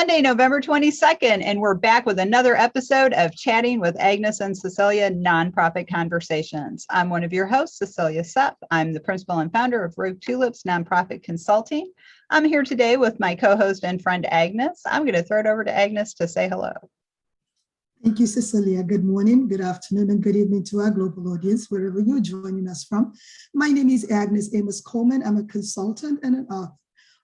Monday, November 22nd, and we're back with another episode of Chatting with Agnes and Cecilia Nonprofit Conversations. I'm one of your hosts, Cecilia Sepp. I'm the principal and founder of Rogue Tulips Nonprofit Consulting. I'm here today with my co-host and friend, Agnes. I'm going to throw it over to Agnes to say hello. Thank you, Cecilia. Good morning, good afternoon, and good evening to our global audience, wherever you're joining us from. My name is Agnes Amos Coleman. I'm a consultant and an author.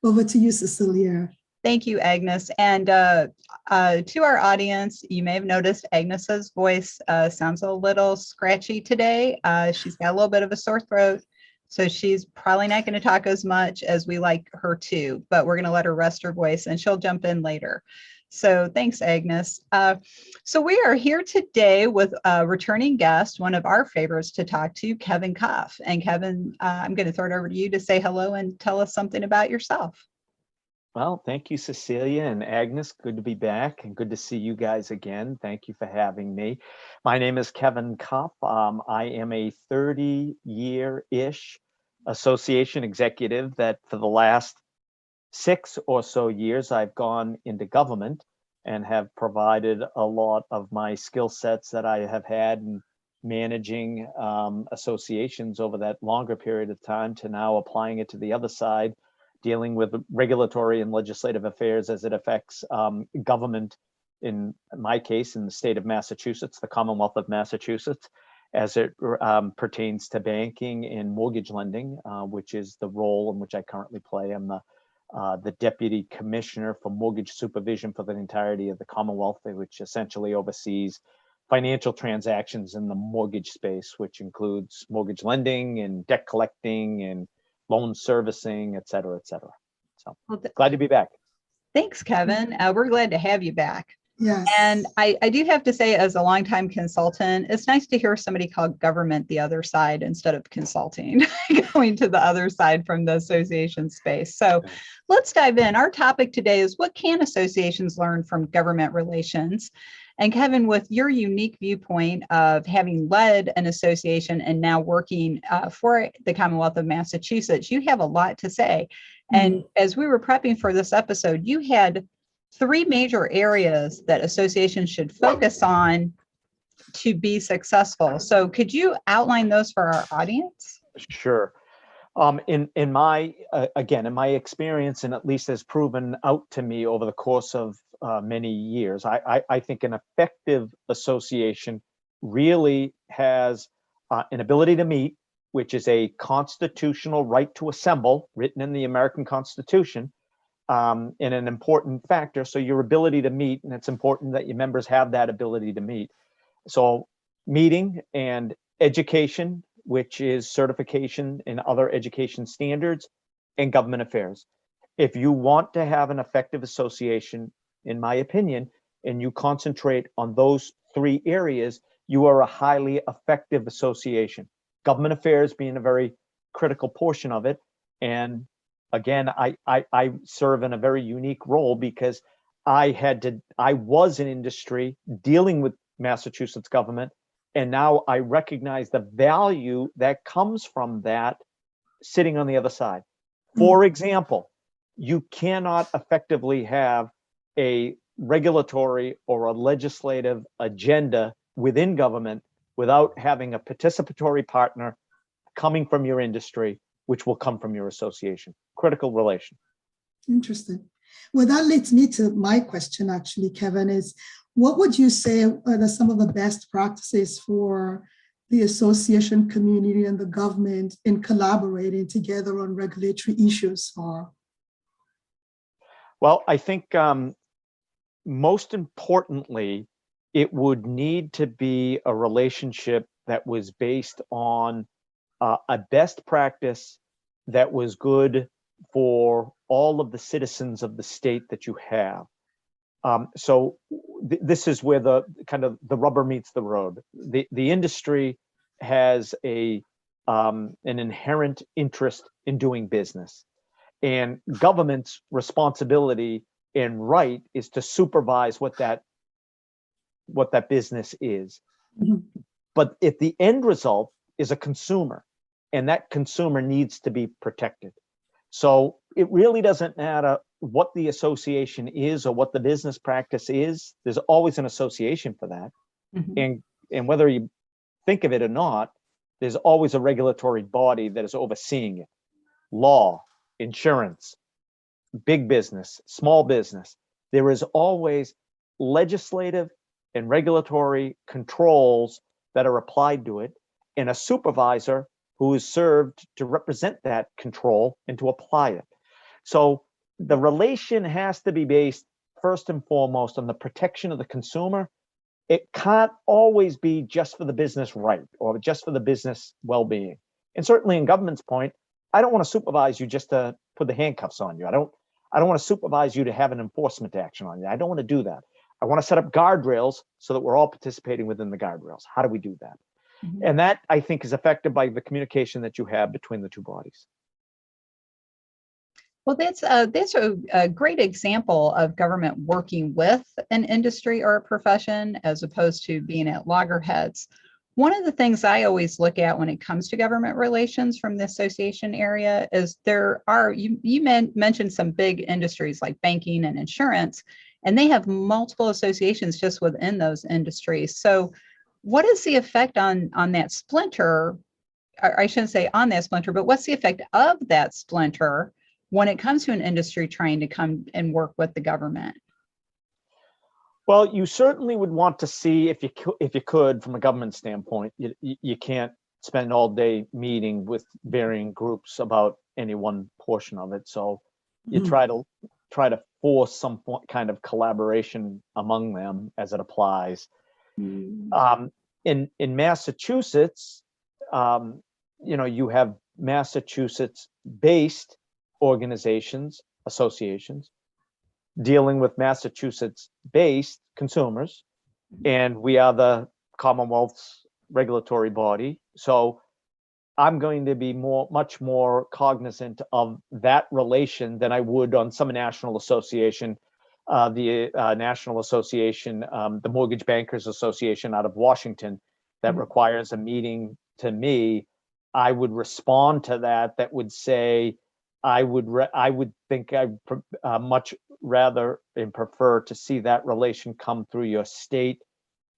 Over to you, Cecilia. Thank you, Agnes. And to our audience, you may have noticed Agnes's voice sounds a little scratchy today. She's got a little bit of a sore throat, so she's probably not going to talk as much as we like her to, but we're going to let her rest her voice and she'll jump in later. So thanks, Agnes. So we are here today with a returning guest, one of our favorites to talk to, Kevin Koff. And Kevin, I'm going to throw it over to you to say hello and tell us something about yourself. Well, thank you, Cecilia and Agnes. Good to be back and good to see you guys again. Thank you for having me. My name is Kevin Kopp. I am a 30-year-ish association executive that for the last 6 or so years, I've gone into government and have provided a lot of my skill sets that I have had in managing associations over that longer period of time to now applying it to the other side, dealing with regulatory and legislative affairs as it affects government, in my case, in the state of Massachusetts, the Commonwealth of Massachusetts, as it pertains to banking and mortgage lending, which is the role in which I currently play. I'm the Deputy Commissioner for Mortgage Supervision for the entirety of the Commonwealth, which essentially oversees financial transactions in the mortgage space, which includes mortgage lending and debt collecting and loan servicing, et cetera, et cetera. So glad to be back. Thanks, Kevin. We're glad to have you back. Yes. And I do have to say, as a longtime consultant, it's nice to hear somebody call government the other side instead of consulting, going to the other side from the association space. So let's dive in. Our topic today is, what can associations learn from government relations? And Kevin, with your unique viewpoint of having led an association and now working for the Commonwealth of Massachusetts, you have a lot to say. And as we were prepping for this episode, you had 3 major areas that associations should focus on to be successful. So could you outline those for our audience? Sure. In my experience, and at least as proven out to me over the course of many years, I think an effective association really has an ability to meet, which is a constitutional right to assemble, written in the American Constitution, and an important factor. So your ability to meet, and it's important that your members have that ability to meet. So meeting and education, which is certification in other education standards, and government affairs. If you want to have an effective association, in my opinion, and you concentrate on those 3 areas, you are a highly effective association. Government affairs being a very critical portion of it. And again, I serve in a very unique role because I was in industry dealing with Massachusetts government, and now I recognize the value that comes from that sitting on the other side. For example, you cannot effectively have a regulatory or a legislative agenda within government without having a participatory partner coming from your industry, which will come from your association. Critical relation. Interesting. Well, that leads me to my question, actually, Kevin, is what would you say are some of the best practices for the association community and the government in collaborating together on regulatory issues? Well, I think most importantly, it would need to be a relationship that was based on a best practice that was good for all of the citizens of the state that you have. This is where the rubber meets the road. The industry has an inherent interest in doing business, and government's responsibility and right is to supervise what that business is. But if the end result is a consumer, and that consumer needs to be protected. So it really doesn't matter what the association is or what the business practice is. There's always an association for that. Mhm. And whether you think of it or not, there's always a regulatory body that is overseeing it. Law, insurance, big business, small business. There is always legislative and regulatory controls that are applied to it, and a supervisor who is served to represent that control and to apply it. So the relation has to be based first and foremost on the protection of the consumer. It can't always be just for the business right or just for the business well-being. And certainly in government's point, I don't want to supervise you just to put the handcuffs on you. I don't want to supervise you to have an enforcement action on you. I don't want to do that. I want to set up guardrails so that we're all participating within the guardrails. How do we do that? Mhm. And that, I think, is affected by the communication that you have between the two bodies. Well, that's a great example of government working with an industry or a profession as opposed to being at loggerheads. One of the things I always look at when it comes to government relations from the association area is you mentioned some big industries like banking and insurance, and they have multiple associations just within those industries. So what is the effect on that splinter? Or I shouldn't say on that splinter, but what's the effect of that splinter when it comes to an industry trying to come and work with the government? Well, you certainly would want to see, if you could, from a government standpoint, you can't spend all day meeting with varying groups about any one portion of it. So you try to force some kind of collaboration among them as it applies. Mm. In Massachusetts, you have Massachusetts-based organizations, associations, dealing with Massachusetts-based consumers, and we are the Commonwealth's regulatory body. So I'm going to be much more cognizant of that relation than I would on some national association, the National Association, the Mortgage Bankers Association out of Washington, that requires a meeting to me. I would respond to that. That would say, I would think I much rather and prefer to see that relation come through your state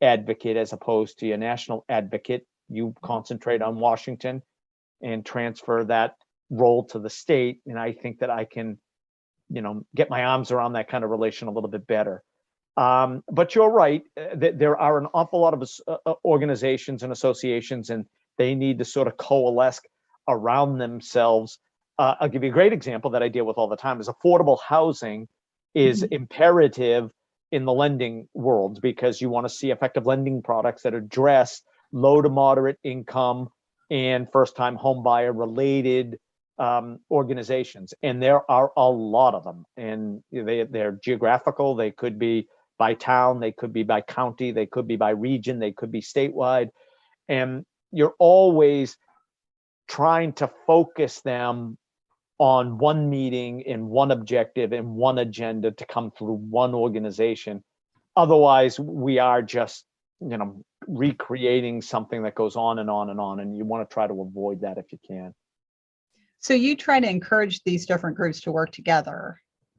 advocate as opposed to your national advocate. You concentrate on Washington and transfer that role to the state. And I think that I can, get my arms around that kind of relation a little bit better. But you're right, there are an awful lot of organizations and associations, and they need to sort of coalesce around themselves. I'll give you a great example that I deal with all the time is affordable housing is imperative in the lending world because you want to see effective lending products that address low to moderate income and first-time home buyer related organizations. And there are a lot of them, and they're geographical. They could be by town, they could be by county, they could be by region, they could be statewide. And you're always trying to focus them on one meeting and one objective and one agenda to come through one organization. Otherwise, we are just, recreating something that goes on and on and on. And you want to try to avoid that if you can. So you try to encourage these different groups to work together,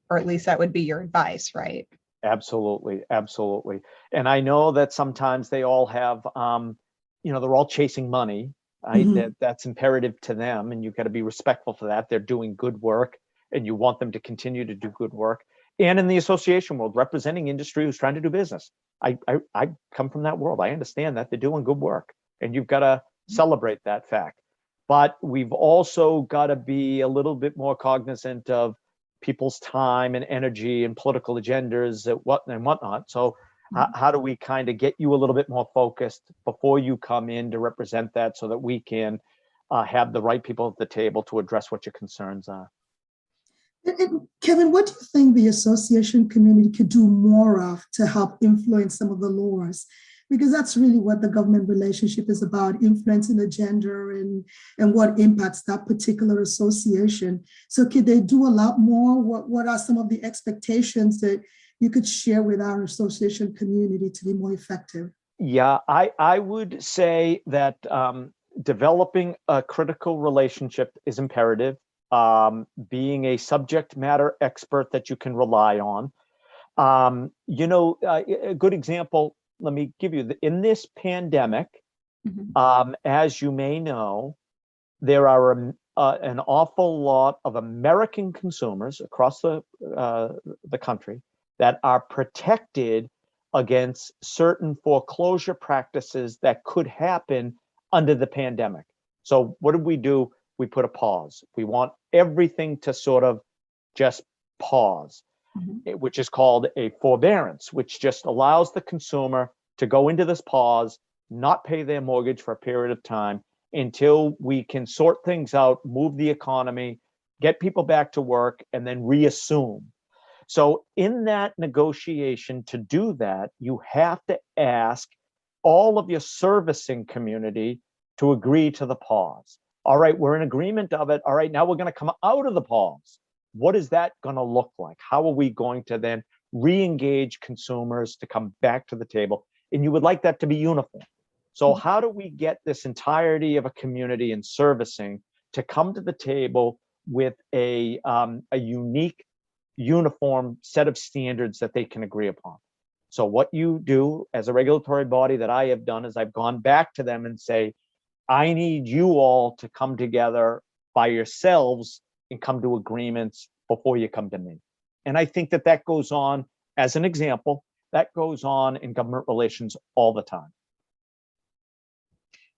or at least that would be your advice, right? Absolutely. Absolutely. And I know that sometimes they all have, they're all chasing money. Right? That's imperative to them, and you've got to be respectful for that. They're doing good work, and you want them to continue to do good work. And in the association world, representing industry who's trying to do business, I come from that world. I understand that they're doing good work, and you've got to celebrate that fact. But we've also got to be a little bit more cognizant of people's time and energy and political agendas and whatnot. So how do we kind of get you a little bit more focused before you come in to represent that so that we can have the right people at the table to address what your concerns are? And Kevin, what do you think the association community could do more of to help influence some of the laws? Because that's really what the government relationship is about, influencing the gender and what impacts that particular association. So could they do a lot more? What are some of the expectations that you could share with our association community to be more effective? Yeah, I would say that developing a critical relationship is imperative. being a subject matter expert that you can rely on. A good example, let me give you, in this pandemic, as you may know, there are an awful lot of American consumers across the country that are protected against certain foreclosure practices that could happen under the pandemic. So what did we do? We put a pause. We want everything to sort of just pause, which is called a forbearance, which just allows the consumer to go into this pause, not pay their mortgage for a period of time until we can sort things out, move the economy, get people back to work, and then reassume. So in that negotiation, to do that, you have to ask all of your servicing community to agree to the pause. All right, we're in agreement of it. All right, now we're going to come out of the pause. What is that going to look like? How are we going to then re-engage consumers to come back to the table? And you would like that to be uniform. So how do we get this entirety of a community in servicing to come to the table with a unique, uniform set of standards that they can agree upon? So what you do as a regulatory body that I have done is I've gone back to them and say, I need you all to come together by yourselves and come to agreements before you come to me. And I think that that goes on, as an example, that goes on in government relations all the time.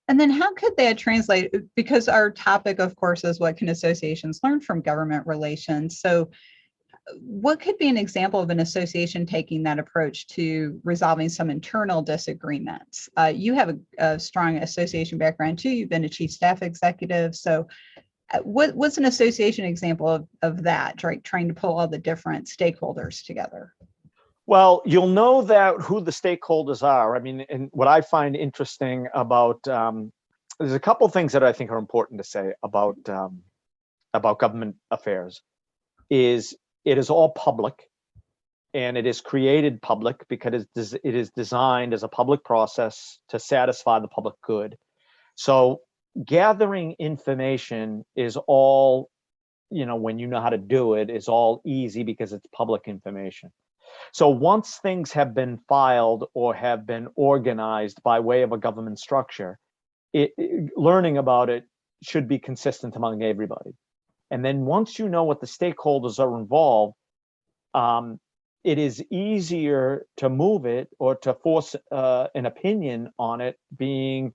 And then how could that translate? Because our topic, of course, is what can associations learn from government relations? So what could be an example of an association taking that approach to resolving some internal disagreements? You have a strong association background too. You've been a chief staff executive. So what's an association example of that, right? Trying to pull all the different stakeholders together? Well, you'll know that who the stakeholders are. I mean, and what I find interesting about, there's a couple things that I think are important to say about government affairs. Is it is all public, and it is created public because it is designed as a public process to satisfy the public good. So gathering information is all, when you know how to do it, is all easy because it's public information. So once things have been filed or have been organized by way of a government structure, learning about it should be consistent among everybody. And then once you know what the stakeholders are involved, it is easier to move it or to force an opinion on it being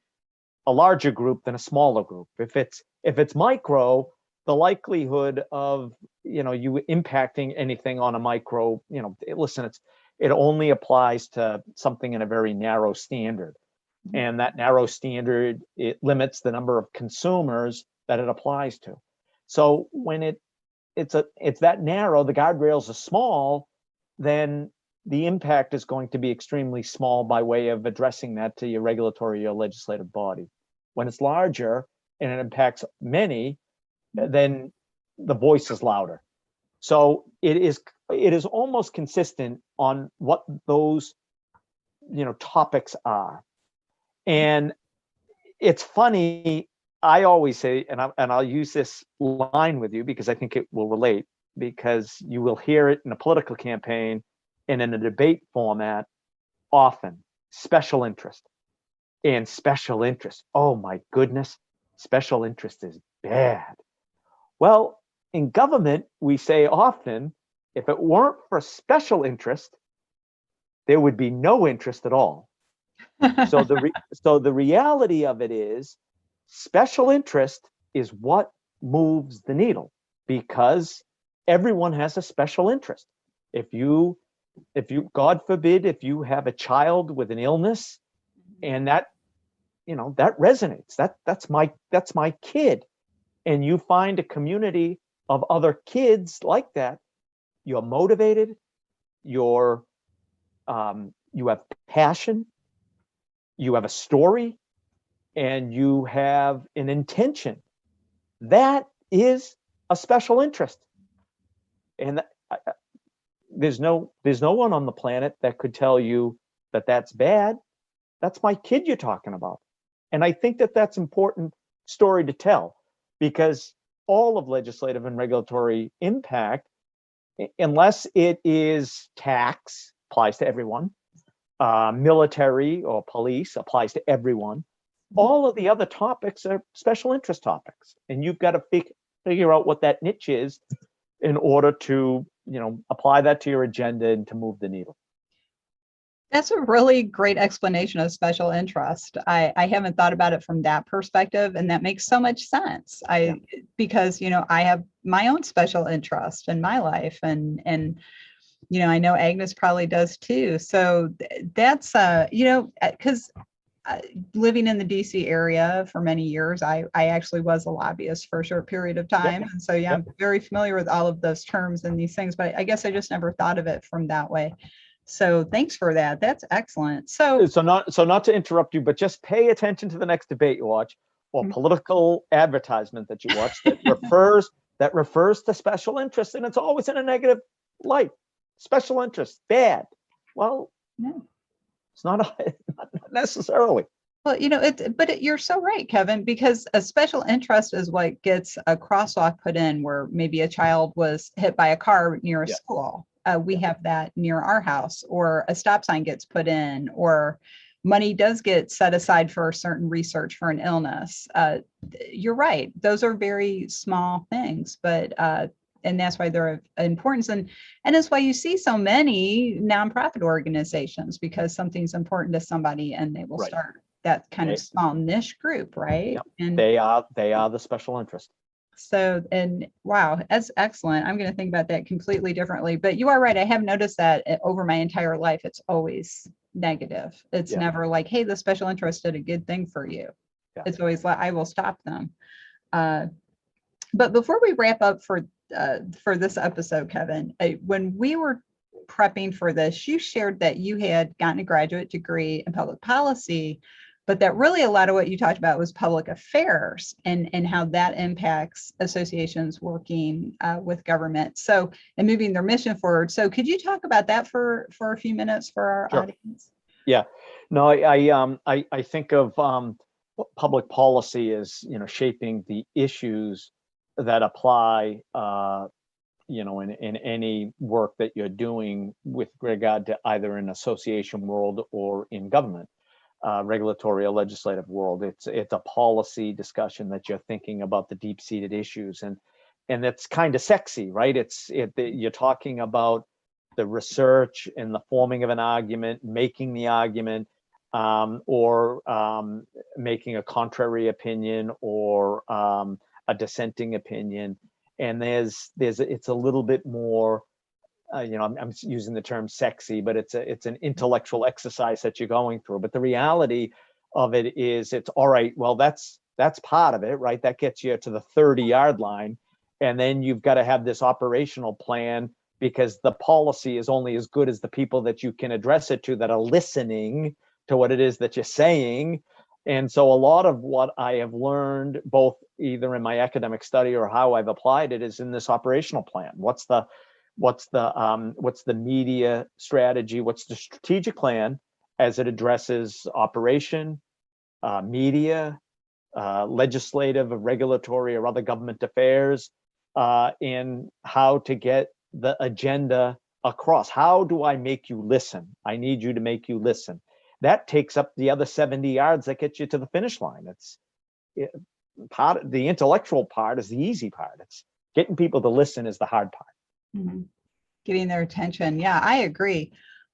a larger group than a smaller group. If it's micro, the likelihood of you impacting anything on a micro, listen, it only applies to something in a very narrow standard, and that narrow standard, it limits the number of consumers that it applies to. So when it's that narrow, the guardrails are small, then the impact is going to be extremely small by way of addressing that to your regulatory or legislative body. When it's larger and it impacts many, then the voice is louder. So it is almost consistent on what those topics are. And it's funny, I always say, and I'll use this line with you because I think it will relate, because you will hear it in a political campaign and in a debate format often. Special interest. And special interest, oh my goodness, special interest is bad. Well, in government, we say often, if it weren't for special interest, there would be no interest at all. So the reality of it is, special interest is what moves the needle, because everyone has a special interest. If you, God forbid, if you have a child with an illness, and that resonates, that's my kid, and you find a community of other kids like that, you're motivated, you have passion, you have a story, and you have an intention. That is a special interest. And there's no one on the planet that could tell you that that's bad. That's my kid you're talking about. And I think that that's important story to tell, because all of legislative and regulatory impact, unless it is tax, applies to everyone, military or police applies to everyone. All of the other topics are special interest topics, and you've got to figure out what that niche is in order to, apply that to your agenda and to move the needle. That's a really great explanation of special interest. I haven't thought about it from that perspective, and that makes so much sense. Because I have my own special interest in my life, and I know Agnes probably does too. So that's because living in the DC area for many years, I actually was a lobbyist for a short period of time, and so I'm very familiar with all of those terms and these things. But I guess I just never thought of it from that way. So thanks for that. That's excellent. So not to interrupt you, but just pay attention to the next debate you watch or political advertisement that you watch that refers to special interest, and it's always in a negative light. Special interest, bad. Well, no, it's not necessarily. Well, you're so right, Kevin, because a special interest is what gets a crosswalk put in where maybe a child was hit by a car near a school. We have that near our house, or a stop sign gets put in, or money does get set aside for certain research for an illness. You're right. Those are very small things, but and that's why they're of importance. And that's why you see so many nonprofit organizations, because something's important to somebody and they will start that kind of small niche group, right? Yep. And they are the special interest. So, and wow, that's excellent. I'm going to think about that completely differently. But you are right. I have noticed that over my entire life, it's always negative. It's never like, hey, the special interest did a good thing for you. Yeah. It's always like, I will stop them. But before we wrap up for this episode, Kevin, when we were prepping for this, you shared that you had gotten a graduate degree in public policy, but that really a lot of what you talked about was public affairs and how that impacts associations working with government. So, and moving their mission forward. So could you talk about that for a few minutes for our audience? Yeah, no, I think of public policy as, shaping the issues that apply, in any work that you're doing with regard to either an association world or in government. Regulatory or legislative world. It's a policy discussion that you're thinking about the deep-seated issues, and it's kind of sexy, right? You're talking about the research and the forming of an argument, making the argument, or making a contrary opinion or a dissenting opinion, and it's a little bit more. I'm using the term sexy, but it's an intellectual exercise that you're going through. But the reality of it is, it's all right. Well, that's part of it, right? That gets you to the 30-yard line, and then you've got to have this operational plan, because the policy is only as good as the people that you can address it to that are listening to what it is that you're saying. And so a lot of what I have learned, both either in my academic study or how I've applied it, is in this operational plan. What's the media strategy? What's the strategic plan as it addresses operation, media, legislative, regulatory, or other government affairs, and how to get the agenda across? How do I make you listen? I need you to make you listen. That takes up the other 70 yards that gets you to the finish line. The intellectual part is the easy part. It's getting people to listen is the hard part. Mm-hmm. Getting their attention. Yeah, I agree.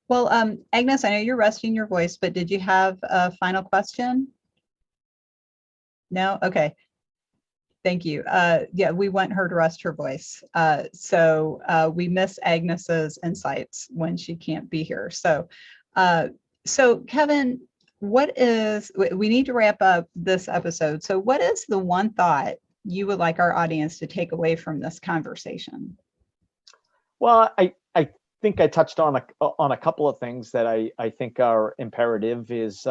Well, Agnes, I know you're resting your voice, but did you have a final question? No? Okay. Thank you. Yeah, we want her to rest her voice. So we miss Agnes's insights when she can't be here. So Kevin, we need to wrap up this episode. So what is the one thought you would like our audience to take away from this conversation? Well, I think I touched on a couple of things that I think are imperative. Is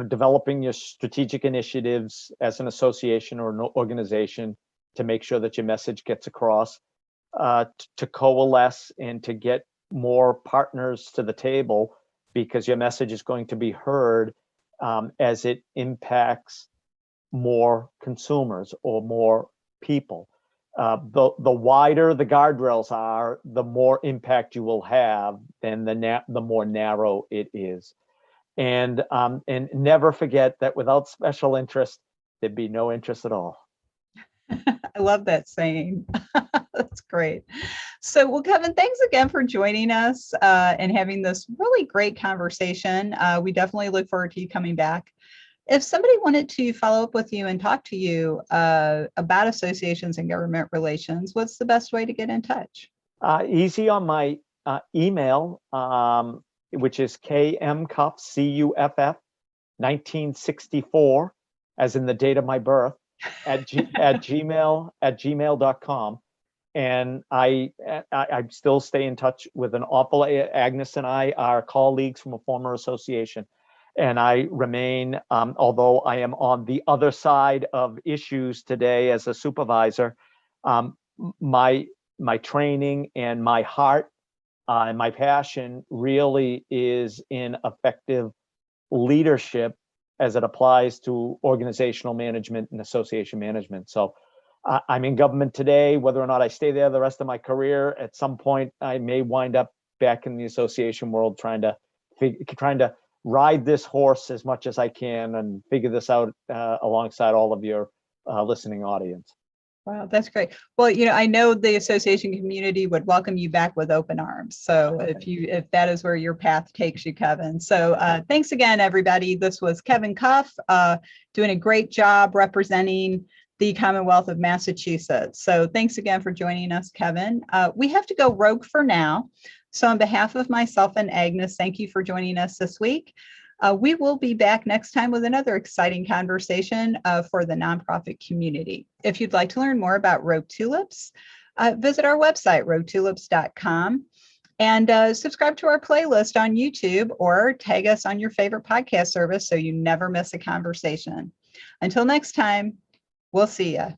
developing your strategic initiatives as an association or an organization to make sure that your message gets across, to coalesce and to get more partners to the table, because your message is going to be heard as it impacts more consumers or more people. The wider the guardrails are, the more impact you will have than the more narrow it is. And never forget that without special interest, there'd be no interest at all. I love that saying. That's great. So, well, Kevin, thanks again for joining us and having this really great conversation. We definitely look forward to you coming back. If somebody wanted to follow up with you and talk to you about associations and government relations, what's the best way to get in touch? Easy on my email, which is kmcuff, C-U-F-F, 1964, as in the date of my birth, at gmail.com. And I still stay in touch with an awful, Agnes and I are colleagues from a former association. And I remain, although I am on the other side of issues today as a supervisor, my training and my heart and my passion really is in effective leadership as it applies to organizational management and association management. So I'm in government today. Whether or not I stay there the rest of my career, at some point I may wind up back in the association world trying to ride this horse as much as I can and figure this out alongside all of your listening audience. Wow, that's great. Well, I know the association community would welcome you back with open arms. So if that is where your path takes you, Kevin. So thanks again, everybody. This was Kevin Cuff doing a great job representing the Commonwealth of Massachusetts. So thanks again for joining us, Kevin. We have to go rogue for now. So on behalf of myself and Agnes, thank you for joining us this week. We will be back next time with another exciting conversation for the nonprofit community. If you'd like to learn more about Rogue Tulips, visit our website, roguetulips.com, and subscribe to our playlist on YouTube or tag us on your favorite podcast service so you never miss a conversation. Until next time, we'll see you.